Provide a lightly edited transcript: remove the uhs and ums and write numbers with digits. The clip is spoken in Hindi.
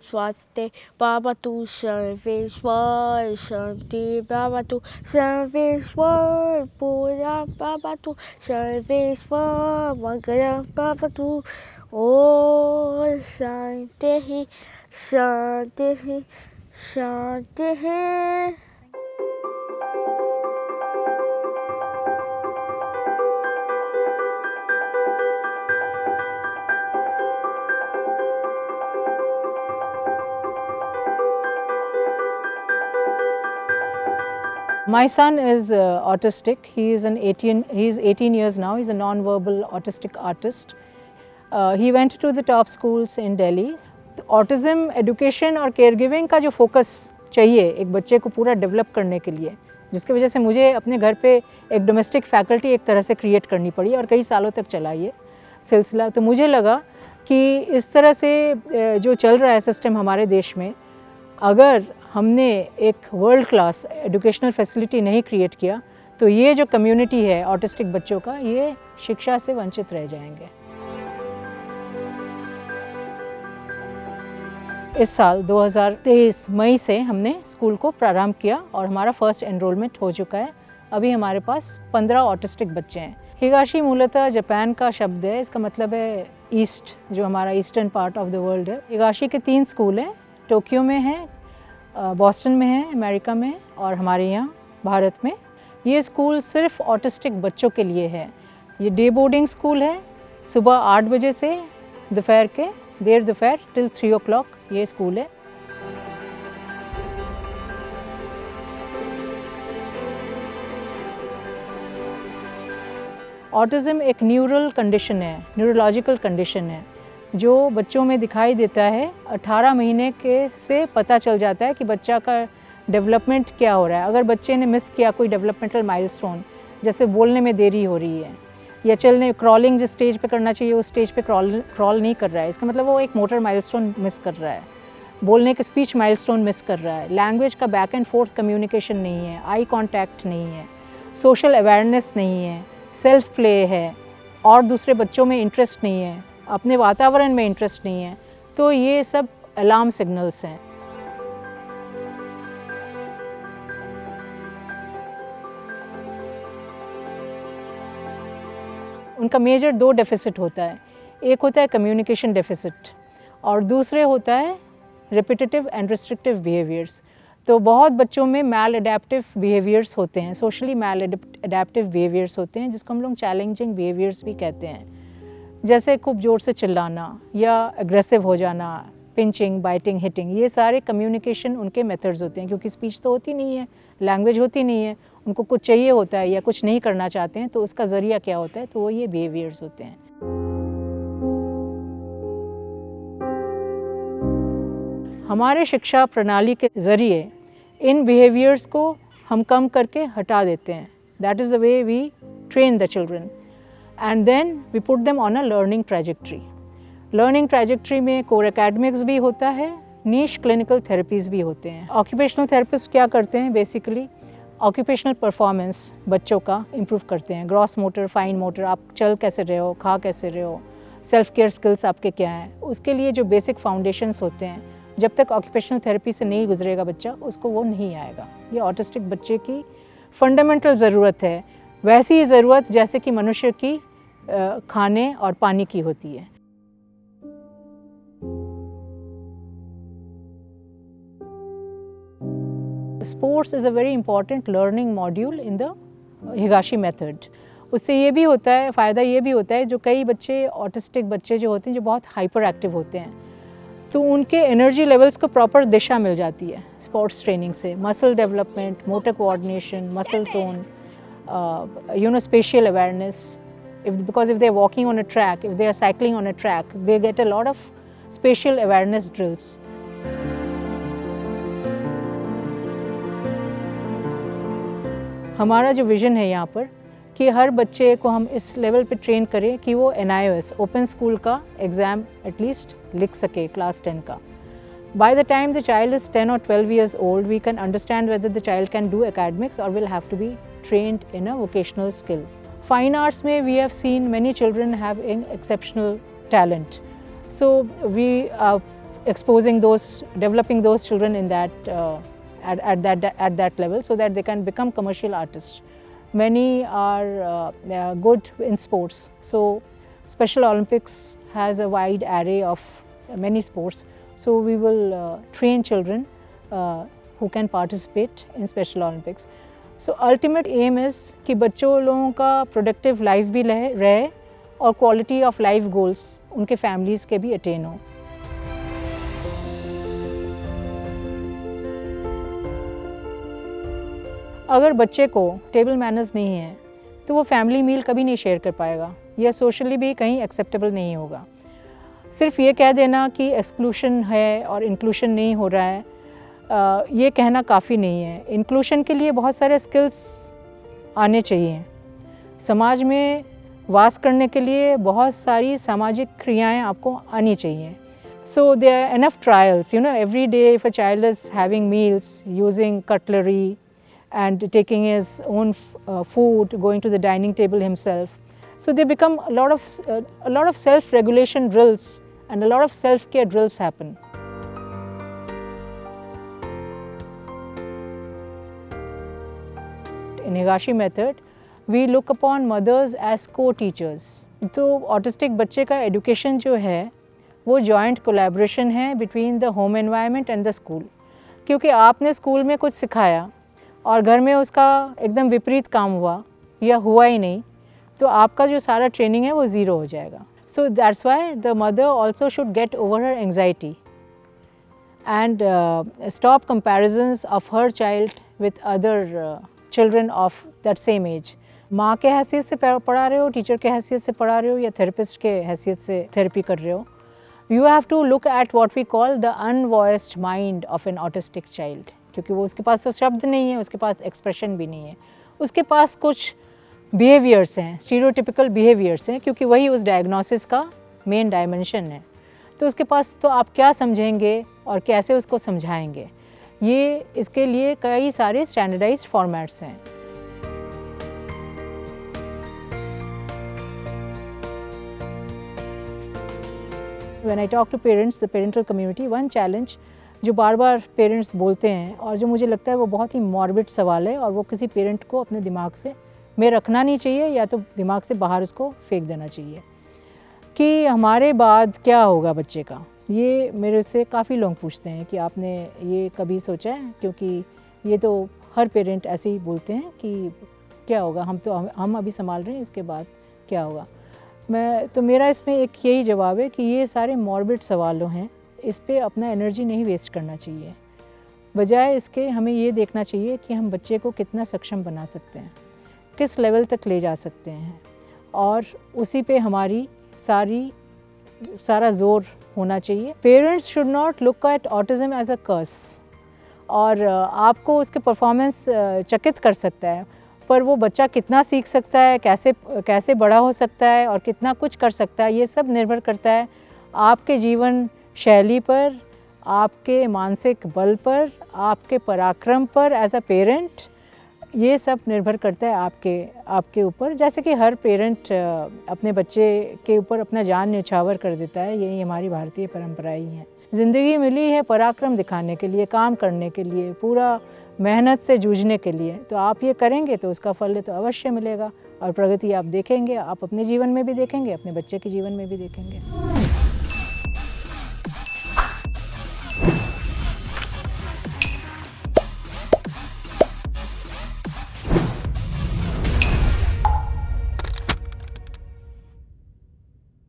Swasti Bhavatu Sarveshwar Shanti Bhavatu Sarveshwar Pura Bhavatu Sarveshwar Mangala Bhavatu Om Shanti Shanti Shanti. My son is autistic. He is 18 years now. He's a non-verbal autistic artist. He went to the top schools in Delhi. Autism education और केयर गिविंग का जो फोकस चाहिए एक बच्चे को पूरा डेवलप करने के लिए, जिसकी वजह से मुझे अपने घर पे एक डोमेस्टिक फैकल्टी एक तरह से क्रिएट करनी पड़ी और कई सालों तक चला ये सिलसिला। तो मुझे लगा कि इस तरह से जो चल रहा है सिस्टम हमारे देश में, अगर हमने एक वर्ल्ड क्लास एजुकेशनल फैसिलिटी नहीं क्रिएट किया तो ये जो कम्युनिटी है ऑटिस्टिक बच्चों का, ये शिक्षा से वंचित रह जाएंगे। इस साल 2023 मई से हमने स्कूल को प्रारंभ किया और हमारा फर्स्ट एनरोलमेंट हो चुका है। अभी हमारे पास 15 ऑटिस्टिक बच्चे हैं। हिगाशी मूलतः जापान का शब्द है, इसका मतलब है ईस्ट, जो हमारा eastern part of the world है। हिगाशी के 3 स्कूल हैं, टोक्यो में है, बॉस्टन में है अमेरिका में, और हमारे यहाँ भारत में। ये स्कूल सिर्फ ऑटिस्टिक बच्चों के लिए है। ये डे बोर्डिंग स्कूल है। सुबह 8 बजे से देर दोपहर टिल 3 o'clock ये स्कूल है। ऑटिज़म एक न्यूरल कंडीशन है, न्यूरोलॉजिकल कंडीशन है, जो बच्चों में दिखाई देता है। 18 महीने के से पता चल जाता है कि बच्चा का डेवलपमेंट क्या हो रहा है। अगर बच्चे ने मिस किया कोई डेवलपमेंटल माइलस्टोन, जैसे बोलने में देरी हो रही है या चलने, क्रॉलिंग जिस स्टेज पे करना चाहिए उस स्टेज पे क्रॉल नहीं कर रहा है, इसका मतलब वो एक मोटर माइलस्टोन मिस कर रहा है। बोलने के स्पीच माइलस्टोन मिस कर रहा है। लैंग्वेज का बैक एंड फोर्थ कम्युनिकेशन नहीं है, आई कांटेक्ट नहीं है, सोशल अवेयरनेस नहीं है, सेल्फ प्ले है और दूसरे बच्चों में इंटरेस्ट नहीं है, अपने वातावरण में इंटरेस्ट नहीं है, तो ये सब अलार्म सिग्नल्स हैं। उनका मेजर 2 डेफिसिट होता है। एक होता है कम्युनिकेशन डेफिसिट और दूसरे होता है रिपीटेटिव एंड रिस्ट्रिक्टिव बिहेवियर्स। तो बहुत बच्चों में मैल अडेप्टिव बिहेवियर्स होते हैं, सोशली मैल अडेप्टिव बिहेवियर्स होते हैं, जिसको हम लोग चैलेंजिंग बिहेवियर्स भी कहते हैं। जैसे खूब ज़ोर से चिल्लाना या एग्रेसिव हो जाना, पिंचिंग, बाइटिंग, हिटिंग, ये सारे कम्युनिकेशन उनके मेथड्स होते हैं। क्योंकि स्पीच तो होती नहीं है, लैंग्वेज होती नहीं है, उनको कुछ चाहिए होता है या कुछ नहीं करना चाहते हैं, तो उसका ज़रिया क्या होता है, तो वो ये बिहेवियर्स होते हैं। हमारे शिक्षा प्रणाली के ज़रिए इन बिहेवियर्स को हम कम करके हटा देते हैं। That is the way we train the children and then we put them on a learning trajectory. Learning trajectory में कोर एकेडमिक्स भी होता है, नीश क्लिनिकल थेरेपीज़ भी होते हैं। ऑक्यूपेशनल थेरेपिस्ट क्या करते हैं, बेसिकली ऑक्यूपेशनल परफॉर्मेंस बच्चों का इम्प्रूव करते हैं। ग्रॉस मोटर, फाइन मोटर, आप चल कैसे रहे हो, खा कैसे रहे हो, सेल्फ केयर स्किल्स आपके क्या हैं, उसके लिए जो बेसिक फाउंडेशंस होते हैं, जब तक ऑक्यूपेशनल थेरेपी से नहीं गुजरेगा बच्चा, उसको वो नहीं आएगा। ये ऑटिस्टिक बच्चे की फंडामेंटल ज़रूरत है, वैसी ज़रूरत जैसे कि मनुष्य की खाने और पानी की होती है। Sports is a very important learning module in the Higashi method. उससे ये भी होता है, फ़ायदा ये भी होता है, जो कई बच्चे ऑटिस्टिक बच्चे जो होते हैं, जो बहुत हाइपर एक्टिव होते हैं, तो उनके एनर्जी लेवल्स को प्रॉपर दिशा मिल जाती है स्पोर्ट्स ट्रेनिंग से। Muscle development, motor coordination, muscle tone, spatial awareness. Because if they are walking on a track, if they are cycling on a track, they get a lot of spatial awareness drills. हमारा जो विज़न है यहाँ पर कि हर बच्चे को हम इस लेवल पे ट्रेन करें कि वो NIOS ओपन स्कूल का एग्ज़ाम एटलीस्ट लिख सके, क्लास 10 का। By the time the child is 10 or 12 years old, we can understand whether the child can do academics or will have to be trained in a vocational skill. Fine arts में we have seen many children having exceptional talent. So we exposing those, developing those children in that at that level, so that they can become commercial artists. Many are good in sports, so Special Olympics has a wide array of many sports. So we will train children who can participate in Special Olympics. So ultimate aim is कि बच्चों लोगों का productive life भी रहे और quality of life goals उनके families के भी attain हो. अगर बच्चे को टेबल मैनर्स नहीं है तो वो फैमिली मील कभी नहीं शेयर कर पाएगा, या सोशली भी कहीं एक्सेप्टेबल नहीं होगा. सिर्फ ये कह देना कि एक्सक्लूशन है और इंक्लूशन नहीं हो रहा है, ये कहना काफ़ी नहीं है. इंक्लूशन के लिए बहुत सारे स्किल्स आने चाहिए. समाज में वास करने के लिए बहुत सारी सामाजिक क्रियाएं आपको आनी चाहिए. So there are enough trials, you know, every day if a child is having meals using cutlery and taking his own food, going to the dining table himself. So they become a lot of self-regulation drills and a lot of self-care drills happen. In Higashi method, we look upon mothers as co-teachers. तो autistic बच्चे का education जो है वो joint collaboration है between the home environment and the school. क्योंकि आपने स्कूल में कुछ सिखाया और घर में उसका एकदम विपरीत काम हुआ या हुआ ही नहीं, तो आपका जो सारा ट्रेनिंग है वो ज़ीरो हो जाएगा. So that's why the mother also should get over her anxiety and stop comparisons of her child with other children of that same age. माँ के हैसियत से पढ़ा रहे हो, टीचर के हैसियत से पढ़ा रहे हो, या थेरेपिस्ट के हैसियत से थेरेपी कर रहे हो, you have to look at what we call the unvoiced mind of an autistic child. क्योंकि वो उसके पास तो शब्द नहीं है, उसके पास एक्सप्रेशन भी नहीं है, उसके पास कुछ बिहेवियर्स हैं, स्टीरियोटिपिकल बिहेवियर्स हैं, क्योंकि वही उस डायग्नोसिस का मेन डायमेंशन है. तो उसके पास तो आप क्या समझेंगे और कैसे उसको समझाएंगे, ये इसके लिए कई सारे स्टैंडर्डाइज्ड फॉर्मेट्स हैं. When I talk to parents, the parental community, one challenge जो बार बार पेरेंट्स बोलते हैं और जो मुझे लगता है वो बहुत ही मॉर्बिड सवाल है, और वो किसी पेरेंट को अपने दिमाग से में रखना नहीं चाहिए, या तो दिमाग से बाहर उसको फेंक देना चाहिए, कि हमारे बाद क्या होगा बच्चे का. ये मेरे से काफ़ी लोग पूछते हैं कि आपने ये कभी सोचा है, क्योंकि ये तो हर पेरेंट ऐसे ही बोलते हैं कि क्या होगा, हम अभी संभाल रहे हैं, इसके बाद क्या होगा. मेरा इसमें एक यही जवाब है कि ये सारे मॉर्बिड सवालों हैं, इस पे अपना एनर्जी नहीं वेस्ट करना चाहिए. बजाय इसके हमें ये देखना चाहिए कि हम बच्चे को कितना सक्षम बना सकते हैं, किस लेवल तक ले जा सकते हैं, और उसी पे हमारी सारा ज़ोर होना चाहिए. Parents should not look at autism as a curse. और आपको उसके परफॉर्मेंस चकित कर सकता है, पर वो बच्चा कितना सीख सकता है, कैसे बड़ा हो सकता है और कितना कुछ कर सकता है, ये सब निर्भर करता है आपके जीवन शैली पर, आपके मानसिक बल पर, आपके पराक्रम पर एज अ पेरेंट. ये सब निर्भर करता है आपके ऊपर. जैसे कि हर पेरेंट अपने बच्चे के ऊपर अपना जान न्यौछावर कर देता है, यही हमारी भारतीय परंपरा ही है. ज़िंदगी मिली है पराक्रम दिखाने के लिए, काम करने के लिए, पूरा मेहनत से जूझने के लिए. तो आप ये करेंगे तो उसका फल तो अवश्य मिलेगा, और प्रगति आप देखेंगे, आप अपने जीवन में भी देखेंगे, अपने बच्चे के जीवन में भी देखेंगे.